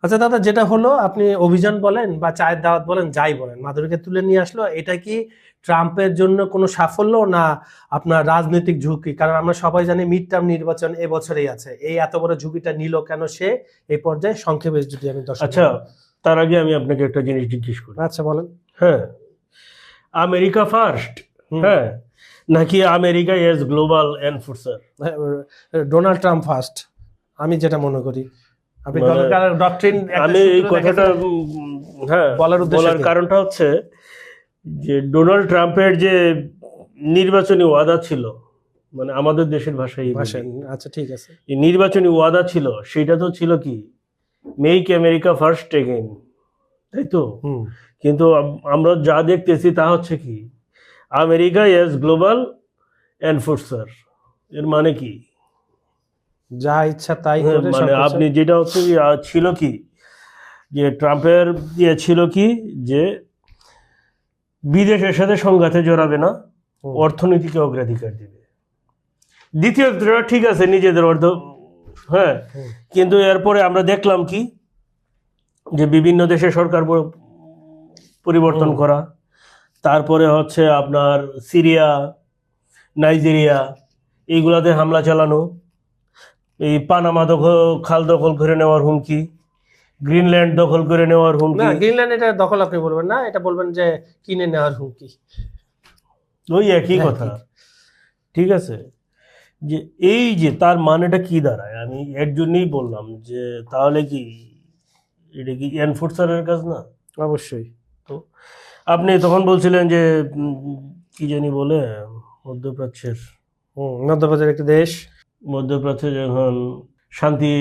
আচ্ছা দাদা, যেটা হলো আপনি অভিযান বলেন বা চায়ের দাওয়াত বলেন, যাই বলেন, মাদুরিকে তুলে নিয়ে আসলো, এটা কি ট্রাম্পের জন্য কোনো সাফল্য না আপনার রাজনৈতিক ঝুঁকি? কারণ আমরা সবাই জানি মিড টার্ম নির্বাচন এবছরেই আছে, এই এত বড় ঝুঁকিটা নিল কেন সে এই পর্যায়ে? সংক্ষেপে যদি আমি আচ্ছা, তার আগে আমি আপনাকে একটা জিনিস জিজ্ঞেস করি। আচ্ছা বলেন। হ্যাঁ, আমেরিকা ফার্স্ট, হ্যাঁ, নাকি America as global enforcer? Donald Trump first, আমি যেটা মনে করি। আপনি ডক্ট্রিন আমি এই কথাটা হ্যাঁ বলার কারণটা হচ্ছে যে ডোনাল্ড ট্রাম্পের যে নির্বাচনী ওয়াদা ছিল, মানে আমাদের দেশের ভাষায় আচ্ছা ঠিক আছে, এই নির্বাচনী ওয়াদা ছিল, সেটা তো ছিল কি মেক আমেরিকা ফার্স্ট এগেইন, তাই তো? কিন্তু আমরা যা দেখতেছি তা হচ্ছে কি আমেরিকা এজ গ্লোবাল এনফোর্সার। এর মানে কি? যা ইচ্ছা তাই করে, মানে আপনি যেটা হচ্ছে ছিল কি যে ট্রাম্পের ইয়ে ছিল কি যে বিদেশের সাথে সংঘাতে জড়াবে না, অর্থনীতিকে অগ্রাধিকার দিবে। দ্বিতীয়ত ঠিক আছে নিজেদের অর্থ, হ্যাঁ, কিন্তু এরপরে আমরা দেখলাম কি যে বিভিন্ন দেশে সরকার পরিবর্তন করা, তারপরে হচ্ছে আপনার সিরিয়া, নাইজেরিয়া, এইগুলাতে হামলা চালানো, এই পানামা খাল দখল করে নেওয়ার হুমকি, গ্রিনল্যান্ড দখল করে নেওয়ার হুমকি। গ্রিনল্যান্ড এটা দখল আপনি বলবেন না, এটা বলবেন যে কিনে নেওয়ার হুমকি, ওই একই কথা। ঠিক আছে, যে এই যে তার মানেটা কি দাঁড়ায়? আমি এর জন্যই বললাম যে তাহলে কি এটা কি এনফোর্সারের কাজ না? অবশ্যই। তো আপনি তখন বলছিলেন যে কি জানি বলে মধ্যপ্রাচ্যের মধ্যপ্রাচ্যের একটি দেশ, মধ্যপ্রাচ্যে যখন শান্তি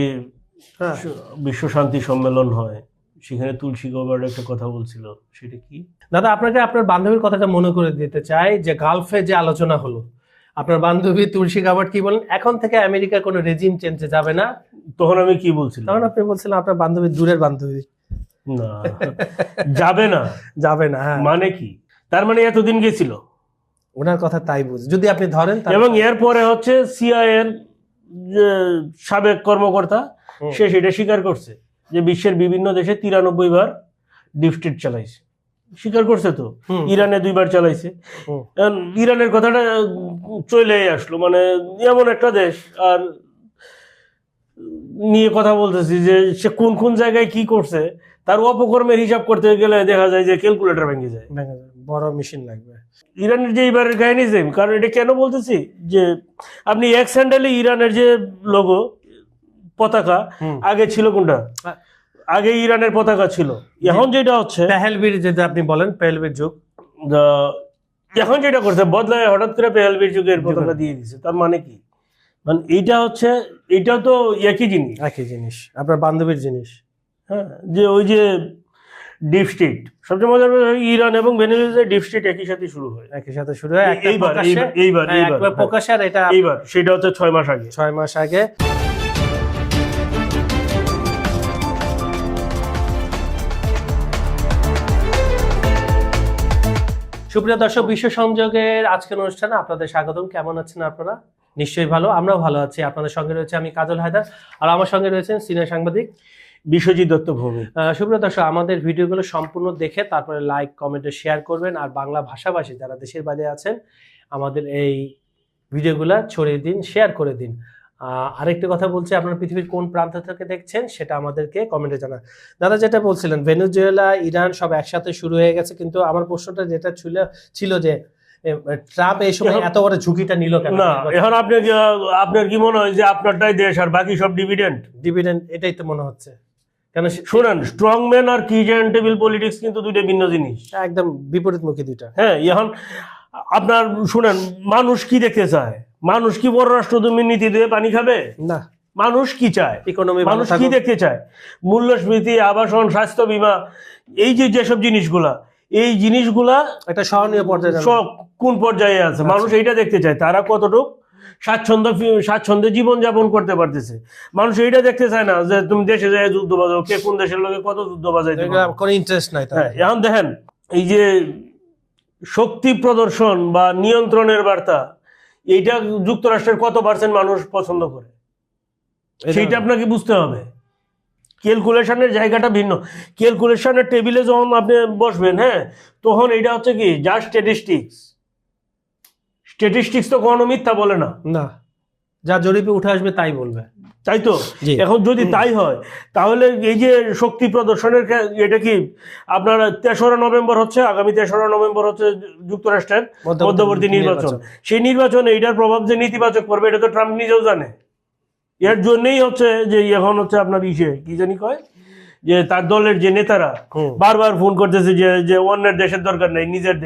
বিশ্ব শান্তি সম্মেলন হয়, সেখানে তুলসী গবার্ড একটা কথা বলছিল, সেটা কি? দাদা আপনাকে আপনার বান্ধবীর কথাটা মনে করে দিতে চাই যে গালফে যে আলোচনা হলো, আপনার বান্ধবী তুলসী গাবার্ড কি বলেন, এখন থেকে আমেরিকার কোনো রেজিম চেঞ্জে যাবে না। তখন আমি কি বলছিলাম? তখন আপনি বলছিলেন আপনার বান্ধবী দূরের বান্ধবী, না যাবে না। যাবে না, হ্যাঁ। মানে কি? তার মানে এতদিন গেছিল, ওনার কথা তাই বুঝ যদি আপনি ধরেন। এবং এরপরে হচ্ছে সিআইএর সাবেক কর্মকর্তা, সে সেটা স্বীকার করছে যে বিশ্বের বিভিন্ন দেশে 93 বার ডিপ স্টেট চালাইছে, স্বীকার করছে তো। ইরানে 2 বার চালাইছে। ইরানের কথাটা চলে আসলো, মানে এমন একটা দেশ আর নিয়ে কথা বলতেছি যে সে কোন কোন জায়গায় কি করছে, তার অপকর্মের হিসাব করতে গেলে দেখা যায় যে ক্যালকুলেটর ভেঙে যায়, বড় মেশিন লাগবে। ইরানের যে এবারের কাহিনী সেম। কারণ এটা কেন বলতেছি যে আপনি এক স্যান্ডেলে ইরানের যে লোগো পতাকা, আগে ছিল কোনটা? আগে ইরানের পতাকা ছিল। এখন যেটা হচ্ছে পেহেলবির, যেটা আপনি বলেন পেহেলবির যুগ, এখন যেটা করছে বদলায় হঠাৎ করে পেহেলবির যুগের পতাকা দিয়ে দিছে। তার মানে কি? মানে এইটা হচ্ছে, এটা তো একই জিনিস, একই জিনিস, আপনার বান্ধবীর জিনিস। হ্যাঁ, যে ওই যে ডিপ স্টেট, সবচেয়ে মজার ইরান এবং ভেনেজুয়েলার ডিপ স্টেট একই সাথে শুরু হয়, একই সাথে শুরু হয়। এইবার প্রকাশের এটা এইবার সেটা হচ্ছে 6 মাস আগে। 6 মাস আগে। সুপ্রিয় দর্শক, বিশ্ব সংযোগের আজকের অনুষ্ঠানে আপনাদের স্বাগতম। কেমন আছেন আপনারা? নিশ্চয়ই ভালো, আমরাও ভালো আছি। আপনাদের সঙ্গে রয়েছে আমি কাজল হায়দার, আর আমার সঙ্গে রয়েছেন সিনিয়র সাংবাদিক বিশ্বজিৎ দত্ত ভৌমিক। সুপ্রিয় দর্শক, আমাদের ভিডিওগুলো সম্পূর্ণ দেখে তারপরে লাইক কমেন্টে শেয়ার করবেন, আর বাংলা ভাষাভাষী যারা দেশের বাইরে আছেন আমাদের এই ভিডিওগুলো ছড়িয়ে দিন, শেয়ার করে দিন। আরেকটা কথা বলছি, আপনারা পৃথিবীর কোন প্রান্ত থেকে দেখছেন সেটা আমাদেরকে কমেন্টে জানান। দাদা যেটা বলছিলেন ভেনেজুয়েলা ইরান সব একসাথে শুরু হয়ে গেছে, কিন্তু আমার প্রশ্নটা যেটা ছিল যে ট্রাম্প এই সময় এত বড় ঝুঁকিটা নিল কেন? না, এখন আপনার কি মনে হয় যে আপনারটাই দেশ আর বাকি সব ডিভিডেন্ড? এটাই তো মনে হচ্ছে। কেন শুনেন, স্ট্রংম্যান আর কি জেন্ট টেবিল পলিটিক্স কিন্তু দুটো ভিন্ন জিনিস, একদম বিপরীতমুখী দুইটা। হ্যাঁ, এখন আপনার শুনেন, মানুষ কি দেখতে চায়? মানুষ কি পররাষ্ট্র নীতি দিয়ে পানি খাবে? না। মানুষ কি চায়? ইকোনমি। মানুষ কি দেখতে চায়? মূল্যস্ফীতি, আবাসন, স্বাস্থ্য বীমা, এই যে যেসব জিনিসগুলা, এই জিনিসগুলা একটা সহনীয় পর্যায়ে সব কোন পর্যায়ে আছে মানুষ এইটা দেখতে চায়। তারা কতটুকু স্বাচ্ছন্দ্যে জীবন যাপন করতে পারতেছে। মানুষ এইটা দেখতে চায় না যে তুমি দেশে যায় যুদ্ধ বাজাও, কে কোন দেশের লোকে কত যুদ্ধ বাজাইতে, কোনো ইন্টারেস্ট নাই। এখন দেখেন, এই যে শক্তি প্রদর্শন বা নিয়ন্ত্রণের বার্তা, এইটা যুক্তরাষ্ট্রের কত % মানুষ পছন্দ করে, সেইটা আপনাকে বুঝতে হবে। ক্যালকুলেশনের জায়গাটা ভিন্ন। ক্যালকুলেশনের টেবিলে যখন আপনি বসবেন, হ্যাঁ, তখন এটা হচ্ছে কি জাস্ট স্ট্যাটিস্টিক্স তো কোনো মিথ্যা বলে না, না, যা জরিপে উঠে আসবে তাই বলবে, তাই তো। জি। এখন যদি তাই হয় তাহলে এই যে শক্তি প্রদর্শনের এটা কি আপনার 3রা নভেম্বর হচ্ছে, আগামী 3রা নভেম্বর হচ্ছে যুক্তরাষ্ট্রের মধ্যবর্তী নির্বাচন। সেই নির্বাচনে এটার প্রভাব যে নেতিবাচক পড়বে এটা তো ট্রাম্প নিজেও জানে। এর জন্যই হচ্ছে যে এখন হচ্ছে আপনার কি জানি কয় যে তার দলের যে নেতারা বারবার ফোন করতেছে যে অন্যের দেশের দরকার নেই, নিজের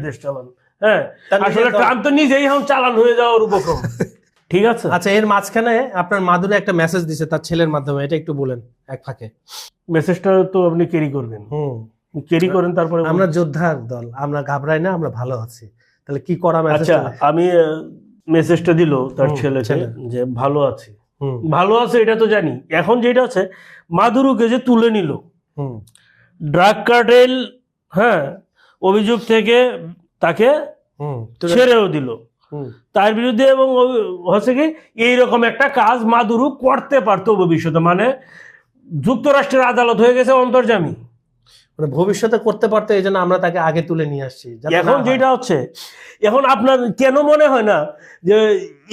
দেশ চালান। হ্যাঁ, আসলে ট্রাম্প তো নিজেই এখন চালান হয়ে যাওয়ার উপক্রম। ঠিক আছে। আচ্ছা, এর মাঝখানে আপনার মাদুরে একটা মেসেজ দিছে তার ছেলের মাধ্যমে, এটা একটু বলেন এক ফাঁকে। মেসেজটা তো আপনি ক্যারি করবেন, ক্যারি করেন, তারপরে আমরা যোদ্ধার দল, আমরা ঘাবড়াই না, আমরা ভালো আছি। তাহলে কি করা মেসেজ? আচ্ছা, আমি মেসেজটা দিল তার ছেলেকে যে ভালো আছে এটা তো জানি। এখন যেটা আছে মাদুরোকে যে তুলে নিল ড্রাগ কার্টেল, হ্যাঁ, অভিযোগ থেকে তাকে ছেড়েও দিল তার বিরুদ্ধে, এবং হচ্ছে কি এইরকম একটা কাজ মাদুরো করতে পারতো ভবিষ্যতে, মানে যুক্তরাষ্ট্রের আদালত হয়ে গেছে অন্তর্জামী, মানে ভবিষ্যতে করতে পারতো, এই জন্য আমরা তাকে আগে তুলে নিয়ে আসছি। এখন যেটা হচ্ছে, এখন আপনার কেন মনে হয় না যে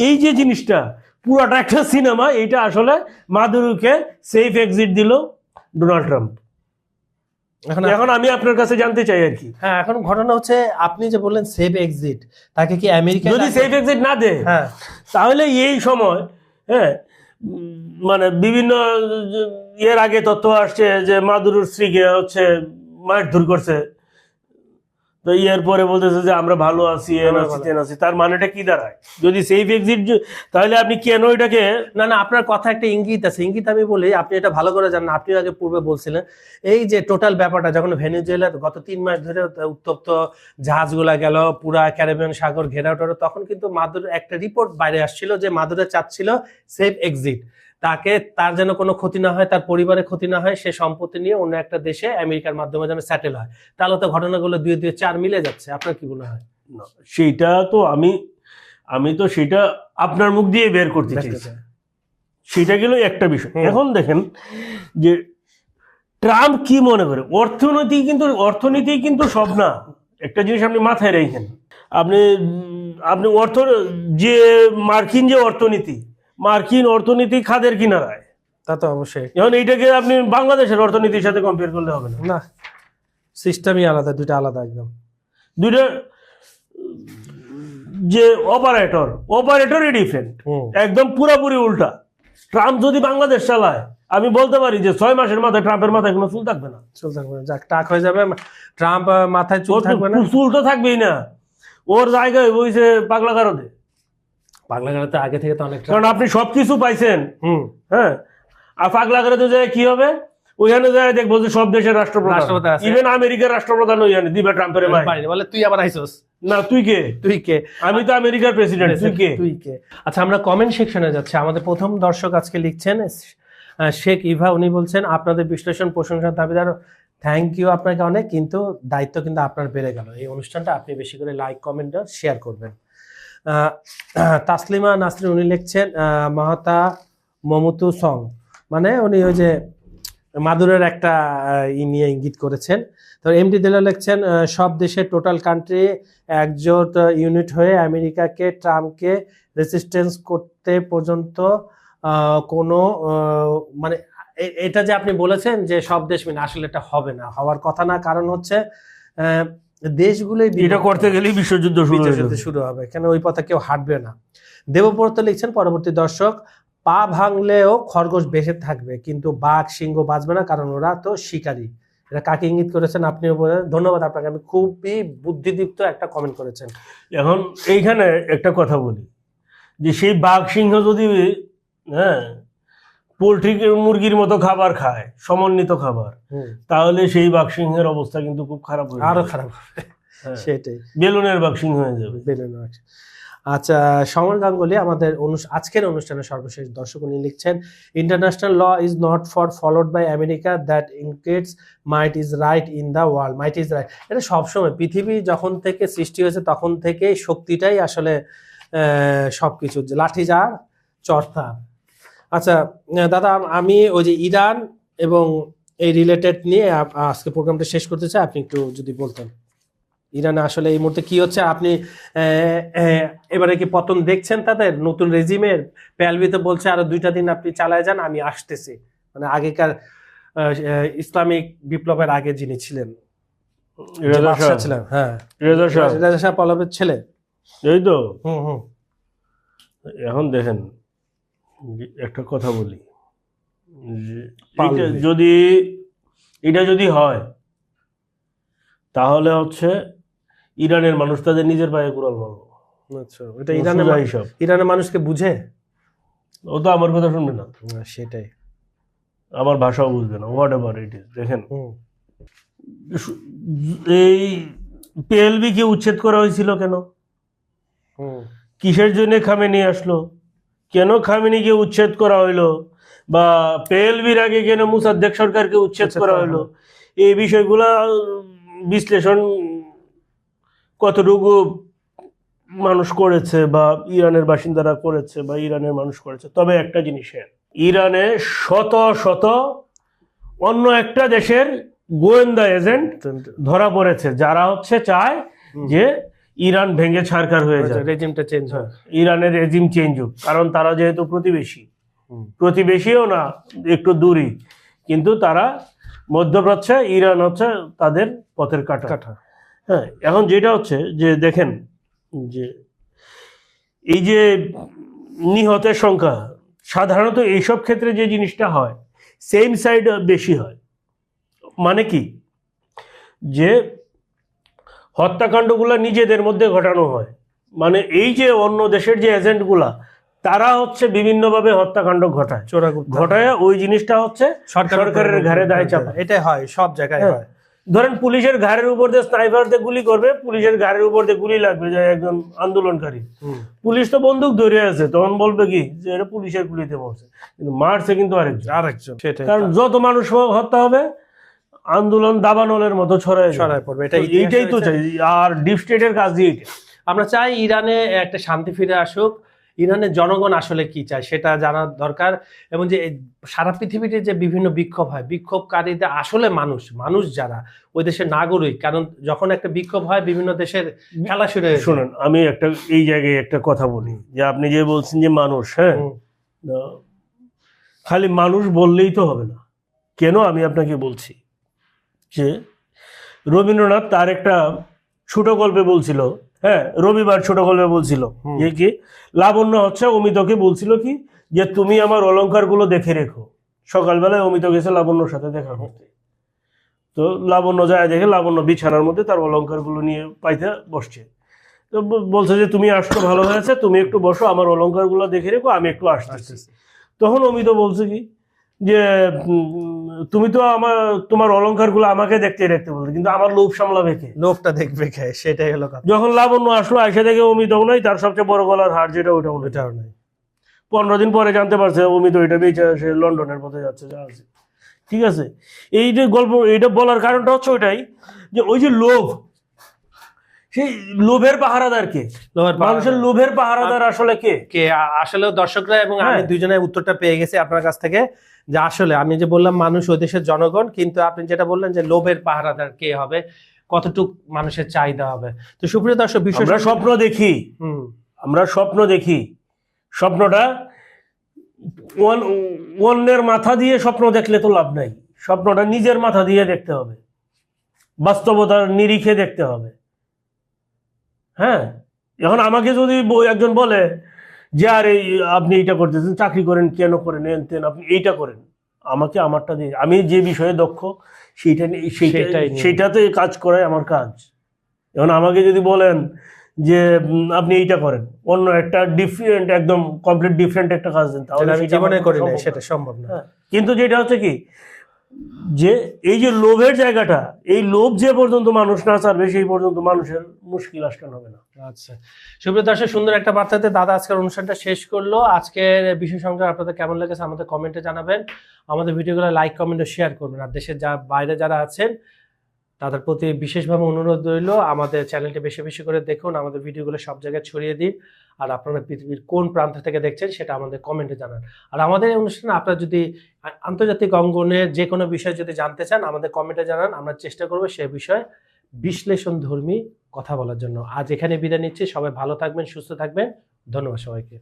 এই যে জিনিসটা পুরাটা একটা সিনেমা, এইটা আসলে মাদুরোকে সেফ এক্সিট দিল ডোনাল্ড ট্রাম্প? এখন আমি আপনার কাছে জানতে চাই আর কি। হ্যাঁ, এখন ঘটনা হচ্ছে আপনি যে বললেন সেফ এক্সিট, তাকে কি আমেরিকা যদি সেফ এক্সিট না দেয়, হ্যাঁ, তাহলে এই সময়, হ্যাঁ, মানে বিভিন্ন এর আগে তথ্য আসছে যে মাদুরোর স্ত্রীকে হচ্ছে মারধর করছে, তো এর পরে বলতেছে যে আমরা ভালো আছি, আছি। তার মানেটা কি দাঁড়ায়? যদি সেফ এক্সিট, তাহলে আপনি কেন এটাকে না, আপনার কথা একটা ইঙ্গিত আছে, ইঙ্গিত আমি বলি, আপনি এটা ভালো করে জানেন, আপনি আগে পূর্বে বলছিলেন এই যে টোটাল ব্যাপারটা যখন ভেনেজুয়েলার গত 3 মাস ধরে উত্তপ্ত জাহাজগুলা গেল, পুরা ক্যারিবিয়ান সাগর ঘেরাও টোরো, তখন কিন্তু মাদুরো একটা রিপোর্ট বাইরে আসছিল যে মাদুরো চাচ্ছিল সেফ এক্সিট, তাকে তার যেন কোনো ক্ষতি না হয়, তার পরিবারের ক্ষতি না হয়, সে সম্পত্তি নিয়ে অন্য একটা দেশে আমেরিকার মাধ্যমে যেন সেটেল হয়। তাহলে তো ঘটনাগুলো 2 2 4 মিলে যাচ্ছে। আপনার কি মনে হয়? সেইটা তো আমি তো সেটা আপনার মুখ দিয়ে বের করতে চাইছি, সেটা গেল একটা বিষয়। এখন দেখেন যে ট্রাম্প কি মনে করে, অর্থনীতি কিন্তু সব না। একটা জিনিস আপনি মাথায় রাখেন, আপনি যে মার্কিন অর্থনীতি খাদের কিনারায়, তা তো অবশ্যই। এখন এইটাকে আপনি বাংলাদেশের অর্থনীতির সাথে কম্পেয়ার করলে হবে না। না, সিস্টেমই আলাদা, দুইটা আলাদা একদম। দুইটা যে অপারেটরই ডিফারেন্ট, একদম পুরোপুরি উল্টা। ট্রাম্প যদি বাংলাদেশ চালায়, আমি বলতে পারি যে 6 মাসের মাথায় ট্রাম্পের মাথায় কোনো চুল থাকবে না। যাক, টাক হয়ে যাবে, ট্রাম্প মাথায় চুল থাকবে না। চুল তো থাকবেই না, ওর জায়গায় বইছে পাগলা গারদে। পাগলা গারদে আগে থেকে তো অনেক, কারণ আপনি সবকিছু পাইছেন, হ্যাঁ, আর পাগলা গারদে যায় কি হবে, ওইখানে যায় দেখবো যে সব দেশের রাষ্ট্রপ্রধান, ইভেন আমেরিকার রাষ্ট্রপ্রধান ওইখানে দিবে ট্রাম্পের মায়ের। বলে তুই আবার আইছস না, তুই কে? আমি তো আমেরিকার প্রেসিডেন্ট, তুই কে? আচ্ছা, আমরা কমেন্ট সেকশনে যাচ্ছি। আমাদের প্রথম দর্শক আজকে লিখছেন শেখ ইভা, উনি বলছেন আপনাদের বিশ্লেষণ প্রশংসার দাবিদার, থ্যাংক ইউ আপনাকে অনেক, কিন্তু দায়িত্ব কিন্তু আপনার বেড়ে গেল, এই অনুষ্ঠানটা আপনি বেশি করে লাইক কমেন্ট আর শেয়ার করবেন। তাসলিমা নাসরিন, উনি লিখছেন মাহাতা মমতু সং, মানে উনি ওই যে মাদুরের একটা নিয়ে ইঙ্গিত করেছেন। তো এমডি দিলা লিখছেন সব দেশের টোটাল কান্ট্রি একজোট ইউনিট হয়ে আমেরিকাকে ট্রাম্পকে রেসিস্টেন্স করতে পর্যন্ত কোনো মানে এটা যে আপনি বলেছেন যে সব দেশ মিলে, আসলে এটা হবে না, হওয়ার কথা না। কারণ হচ্ছে দেশগুলোই এটা করতে গেলেই বিশ্বযুদ্ধ শুরু হবে, কেন ওই পথে কেউ হাঁটবে না। দেবব্রত লিখছেন পরবর্তী দর্শক, পা ভাঙলেও খরগোশ বেঁচে থাকবে, কিন্তু বাঘ সিংহ বাঁচবে না, কারণ ওরা তো শিকারী। এটা কাকে ইঙ্গিত করেছেন আপনিও বলেন। ধন্যবাদ আপনাকে, আমি খুবই বুদ্ধিদীপ্ত একটা কমেন্ট করেছেন। এখন এইখানে একটা কথা বলি যে সেই বাঘ সিংহ যদি, হ্যাঁ, পোলট্রি মুরগির মতো খাবার খায়, সমন্বিত খাবার, তাহলে সেই বাঘ সিংহের অবস্থা কিন্তু খুব খারাপ হবে, আরো খারাপ হবে। সেটাই, বেলুনের বাঘ সিংহ হয়ে যাবে। আচ্ছা, সমর গাঙ্গুলি আমাদের আজকের অনুষ্ঠানের সর্বশেষ দর্শক, উনি লিখছেন international law is not for followed by America that indicates might is right in the world, might is right. এটা সবসময় পৃথিবী যখন থেকে সৃষ্টি হয়েছে তখন থেকে শক্তিটাই আসলে সবকিছু, লাঠি যার চর্থা। আচ্ছা দাদা, আমি ওই যে ইরান এবং এই রিলেটেড নিয়ে আজকে প্রোগ্রামটা শেষ করতে চাই, আপনি একটু যদি বলতেন ইরানে আসলে এই মুহূর্তে কি হচ্ছে, আপনি এবারে কি পতন দেখছেন তাদের নতুন রেজিমের? পেলভিতে বলছে আরো 2টা দিন আপনি চালায় যান, আমি আসতেছি, মানে আগেকার ইসলামিক বিপ্লবের আগে যিনি ছিলেন, যে রেজা বাদশা শাহ। ছিলেন, হ্যাঁ রেজা শাহ। রেজা শাহ পাহলভীর ছেলে। এই তো হুম হুম এখন দেখেন যে একটা কথা বলি, যে পালভি। এটা যদি হয় তাহলে হচ্ছে ইরানের মানুষ তাদের নিজের পায়ে কুড়াল মারবো। আচ্ছা, এটা ইরানের সোজা হিসাব। ইরানের মানুষকে বুঝে? ও তো আমার কথা শুনবে না, সেটাই। আমার ভাষাও বুঝবে না, হোয়াট এভার ইট ইজ। দেখেন হুম এই পিএলবি কে উচ্ছেদ করা হয়েছিল কেন? হুম কিসের জন্য খামেনি আসলো? কেন খামেনিকে উচ্ছেদ করা হইলো? বা পিএলবির আগে কেন মুসাদ্দেক সরকারকে উচ্ছেদ করা হইলো? এই বিষয়গুলা বিশ্লেষণ কতটুকু মানুষ করেছে বা ইরানের বাসিন্দারা করেছে বা ইরানের মানুষ করেছে। তবে একটা জিনিসের, ইরানে শত শত অন্য একটা দেশের গোয়েন্দা এজেন্ট ধরা পড়েছে, যারা হচ্ছে চায় যে ইরান ভেঙে ছারখার হয়ে যায়, রেজিমটা চেঞ্জ হয়, ইরানের রেজিম চেঞ্জ হোক। কারণ তারা যেহেতু প্রতিবেশীও না, একটু দূরই, কিন্তু তারা মধ্যপ্রাচ্যে, ইরান হচ্ছে তাদের পথের কাঁটা। হ্যাঁ, এখন যেটা হচ্ছে যে দেখেন যে এই যে নিহতের সংখ্যা, সাধারণত এইসব ক্ষেত্রে যে জিনিসটা হয় সেম সাইড বেশি হয়। মানে কি, যে হত্যাকাণ্ডগুলো নিজেদের মধ্যে ঘটানো হয়, মানে এই যে অন্য দেশের যে এজেন্টগুলা তারা হচ্ছে বিভিন্নভাবে হত্যাকাণ্ড ঘটায় ওই জিনিসটা হচ্ছে সরকারের ঘাড়ে দায় চাপা। এটাই হয় সব জায়গায় হয়। ধরেন পুলিশের ঘাড়ের উপর দিয়ে স্নাইপার দিয়ে গুলি করবে, পুলিশের ঘাড়ের উপর দিয়ে গুলি লাগবে যায় একজন আন্দোলনকারী, পুলিশ তো বন্দুক ধরে আছে, তখন বলবে কি যে এটা পুলিশের গুলিতে মরছে, কিন্তু মারছে কিন্তু আরেকজন। কারণ যত মানুষ হত্যা হবে আন্দোলন দাবানলের মতো ছড়ায় পড়বে। এইটাই তো চাই, আর ডিপ স্টেটের কাজ দিয়ে আমরা চাই ইরানে একটা শান্তি ফিরে আসুক। ইরানের জনগণ আসলে কি চায় সেটা জানা দরকার। এবং যে সারা পৃথিবীতে যে বিভিন্ন বিক্ষোভ হয়, বিক্ষোভকারীদের আসলে মানুষ যারা ওই দেশের নাগরিক, কারণ যখন একটা বিক্ষোভ হয় বিভিন্ন দেশের খেলা শুরু হয়ে। শুনুন, আমি এই জায়গায় একটা কথা বলি, যে আপনি যে বলছেন যে মানুষ, হ্যাঁ, খালি মানুষ বললেই তো হবে না। কেন আমি আপনাকে বলছি যে রবীন্দ্রনাথ তার একটা ছোট গল্পে বলছিল, হ্যাঁ, রবিবার ছোট গল্পে বলছিল যে কি লাবণ্য হচ্ছে অমিতকে বলছিল কি যে তুমি আমার অলংকারগুলো দেখে রেখো। সকালবেলায় অমিত গেছে লাবণ্যর সাথে দেখা করতে, তো লাবণ্য যায়, দেখে লাবণ্য বিছানার মধ্যে তার অলংকারগুলো নিয়ে পাইতে বসছে। তো বলছে যে তুমি আসতো ভালো হয়েছে, তুমি একটু বসো, আমার অলংকারগুলো দেখে রেখো, আমি একটু আসতেছি। তখন অমিত বলছে কি যে তুমি তো তোমার অলংকারগুলো আমাকে দেখতে বলতে, কিন্তু আমার লোভ সামলাবে কে? লোভটা দেখবে কে? সেটাই হলো কথা। যখন লাবণ্য আসলো, এসে দেখে অমিতও নাই, তার সবচেয়ে বড় গলার হার যেটা ওইটাও নাই। 15 দিন পরে জানতে পারছে অমিত ওইটা বেঁচে সে লন্ডনের পথে যাচ্ছে, যা আছে। ঠিক আছে, এই যে গল্প, এইটা বলার কারণটা হচ্ছে ওইটাই, যে ওই যে লোভ, সেই লোভের পাহারাদার কে? মানুষের লোভের পাহারাদার আসলে কে? আসলে দর্শকরা এবং আমি দুইজনের উত্তরটা পেয়ে গেছি আপনার কাছ থেকে, যে আসলে আমি যে বললাম মানুষ ওই দেশের জনগণ, কিন্তু আপনি যেটা বললেন যে লোভের পাহারাদার কে হবে, কতটুক মানুষের চাহিদা হবে। তো সুপ্রিয় দর্শক, আমরা স্বপ্ন দেখি, স্বপ্নটা অন্যের মাথা দিয়ে স্বপ্ন দেখলে তো লাভ নাই, স্বপ্নটা নিজের মাথা দিয়ে দেখতে হবে, বাস্তবতার নিরিখে দেখতে হবে। হ্যাঁ, এখন আমাকে যদি একজন বলে যে আরে আপনি এইটা করতেছেন, চাকরি করেন কেন করেন, আপনি এইটা করেন, আমাকে আমারটা দিয়ে, আমি যে বিষয়ে দক্ষ সেইটাতে কাজ করাই আমার কাজ। এখন আমাকে যদি বলেন যে আপনি এইটা করেন, অন্য একটা ডিফারেন্ট, একদম কমপ্লিট ডিফারেন্ট একটা কাজ দেন, তাহলে আমি জীবনে করি না, সেটা সম্ভব না। কিন্তু যেটা হচ্ছে কি, যে এই যে লোভের জায়গাটা, এই লোভ যে পর্যন্ত মানুষ না ছাড়বে সেই পর্যন্ত মানুষের মুশকিল আসকান হবে না। আচ্ছা, সুপ্রিয় দর্শক, সুন্দর একটা বার্তাতে দাদা আজকের অনুষ্ঠানটা শেষ করলো। আজকের বিষয় সংক্রান্ত আপনাদের কেমন লেগেছে আমাদের কমেন্টে জানাবেন। আমাদের ভিডিওগুলো লাইক, কমেন্ট ও শেয়ার করবেন। আর দেশের বাইরে যারা আছেন তাদের প্রতি বিশেষভাবে অনুরোধ রইল, আমাদের চ্যানেলটি বেশি বেশি করে দেখুন, আমাদের ভিডিওগুলো সব জায়গায় ছড়িয়ে দিন। আর আপনারা পৃথিবীর কোন প্রান্ত থেকে দেখছেন সেটা আমাদের কমেন্টে জানান। আর আমাদের এই অনুষ্ঠানে আপনারা যদি আন্তর্জাতিক অঙ্গনের যে কোনো বিষয় যদি জানতে চান, আমাদের কমেন্টে জানান, আমরা চেষ্টা করবো সে বিষয়ে বিশ্লেষণধর্মী কথা বলার জন্য। আজ এখানে বিদায় নিচ্ছি, সবাই ভালো থাকবেন, সুস্থ থাকবেন, ধন্যবাদ সবাইকে।